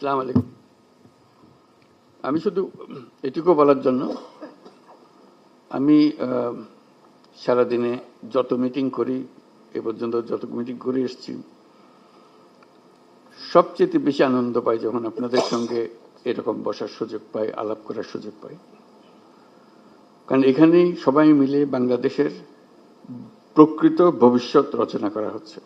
আসসালামু আলাইকুম। আমি শুধু এটুকু বলার জন্য, আমি সারাদিনে যত মিটিং করি, এ পর্যন্ত যত মিটিং করে এসেছি, সবচেয়ে বেশি আনন্দ পাই যখন আপনাদের সঙ্গে এরকম বসার সুযোগ পাই, আলাপ করার সুযোগ পাই। কারণ এখানেই সবাই মিলে বাংলাদেশের প্রকৃত ভবিষ্যৎ রচনা করা হচ্ছে।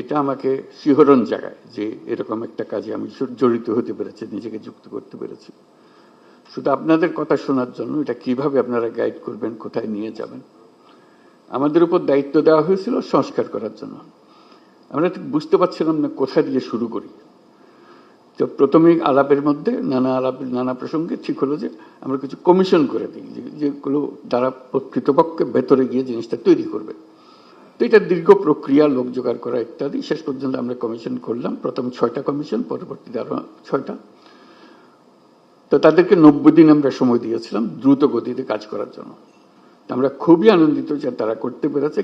এটা আমাকে শিহরণ জাগায় যে এরকম একটা কাজে আমি জড়িত হতে পেরেছি, নিজেকে যুক্ত করতে পেরেছি। শুধু আপনাদের কথা শোনার জন্য, এটা কিভাবে আপনারা গাইড করবেন, কোথায় নিয়ে যাবেন। আমাদের উপর দায়িত্ব দেওয়া হয়েছিল সংস্কার করার জন্য। আমরা ঠিক বুঝতে পারছিলাম না কোথা দিয়ে শুরু করি। তো প্রথমে আলাপের মধ্যে নানা প্রসঙ্গে ঠিক হলো যে আমরা কিছু কমিশন করে দিই, যেগুলো দ্বারা কৃতপক্ষে ভেতরে গিয়ে জিনিসটা তৈরি করবে। তো এটা দীর্ঘ প্রক্রিয়া, লোক জোগাড় করা ইত্যাদি। শেষ পর্যন্ত আমরা কমিশন করলাম, প্রথম 6টা কমিশন, পরবর্তীতে আরো 6টা। তো তাদেরকে 90 দিন আমরা সময় দিয়েছিলাম দ্রুত গতিতে কাজ করার জন্য। আমরা খুবই আনন্দিত যে তারা করতে পেরেছে।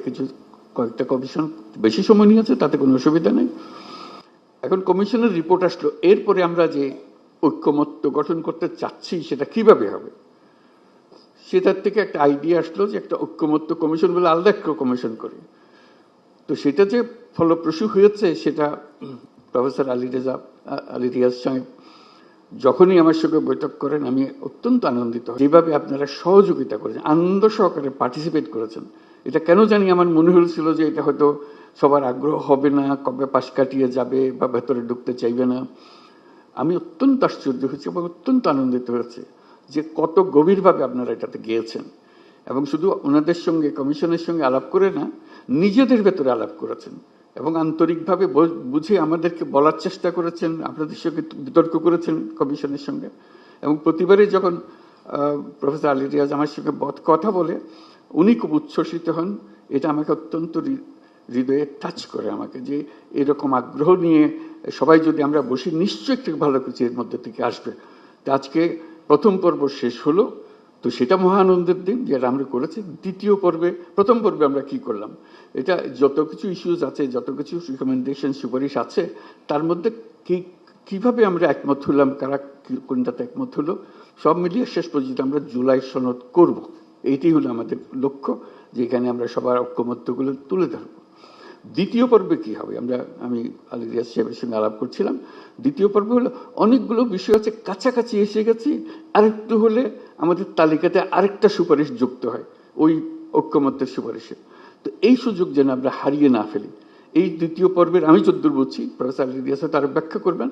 কয়েকটা কমিশন বেশি সময় নিয়েছে, তাতে কোনো অসুবিধা নেই। এখন কমিশনের রিপোর্ট আসলো, এরপরে আমরা যে ঐক্যমত্য গঠন করতে চাচ্ছি সেটা কিভাবে হবে, সেটার থেকে একটা আইডিয়া আসলো যে একটা ঐক্যমত্য কমিশন বলে আলাদা একটা কমিশন করি। তো সেটা যে ফলপ্রসূ হয়েছে, সেটা প্রফেসর আলী রিয়াজ সাহেব যখনই আমার সঙ্গে বৈঠক করেন, আমি অত্যন্ত আনন্দিত। যেভাবে আপনারা সহযোগিতা করেছেন, আনন্দ সহকারে পার্টিসিপেট করেছেন, এটা কেন জানি আমার মনে হয়েছিল যে এটা হয়তো সবার আগ্রহ হবে না, কবে পাশ কাটিয়ে যাবে বা ভেতরে ঢুকতে চাইবে না। আমি অত্যন্ত আশ্চর্য হয়েছি এবং অত্যন্ত আনন্দিত হয়েছে যে কত গভীরভাবে আপনারা এটাতে গিয়েছেন। এবং শুধু ওনাদের সঙ্গে, কমিশনের সঙ্গে আলাপ করে না, নিজেদের ভেতরে আলাপ করেছেন এবং আন্তরিকভাবে বুঝে আমাদেরকে বলার চেষ্টা করেছেন, আপনাদের সঙ্গে বিতর্ক করেছেন কমিশনের সঙ্গে। এবং প্রতিবারই যখন প্রফেসর আলী রিয়াজ আমার সঙ্গে কথা বলে, উনি খুব উচ্ছ্বসিত হন। এটা আমাকে অত্যন্ত হৃদয়ে টাচ করে আমাকে, যে এরকম আগ্রহ নিয়ে সবাই যদি আমরা বসি, নিশ্চয়ই একটু ভালো কিছু এর মধ্যে থেকে আসবে। তো আজকে প্রথম পর্ব শেষ হলো, তো সেটা মহা আনন্দের দিন যেটা আমরা করেছি। দ্বিতীয় পর্বে, প্রথম পর্বে আমরা কি করলাম, এটা যত কিছু ইস্যুজ আছে, যত কিছু রিকমেন্ডেশন, সুপারিশ আছে, তার মধ্যে কিভাবে আমরা একমত হলাম, কারা কোনটাতে একমত হলো, সব মিলিয়ে শেষ পর্যন্ত আমরা জুলাই সনদ করব। এইটি হলো আমাদের লক্ষ্য, যেখানে আমরা সবার ঐক্যমত্যগুলো তুলে ধরবো। দ্বিতীয় পর্বে কি হবে, আমি আলী রিয়াজ সাহেবের সঙ্গে আলাপ করছিলাম। দ্বিতীয় পর্বে হলো অনেকগুলো বিষয় আছে, কাছাকাছি এসে গেছি, আরেকটু হলে আমাদের তালিকাতে আরেকটা সুপারিশ যুক্ত হয় ওই ঐক্যমত্যের সুপারিশে। তো এই সুযোগ যেন আমরা হারিয়ে না ফেলি, এই দ্বিতীয় পর্বের আমি যদ্দূর বুঝছি, প্রফেসর আলী রিয়াজ তারা ব্যাখ্যা করবেন,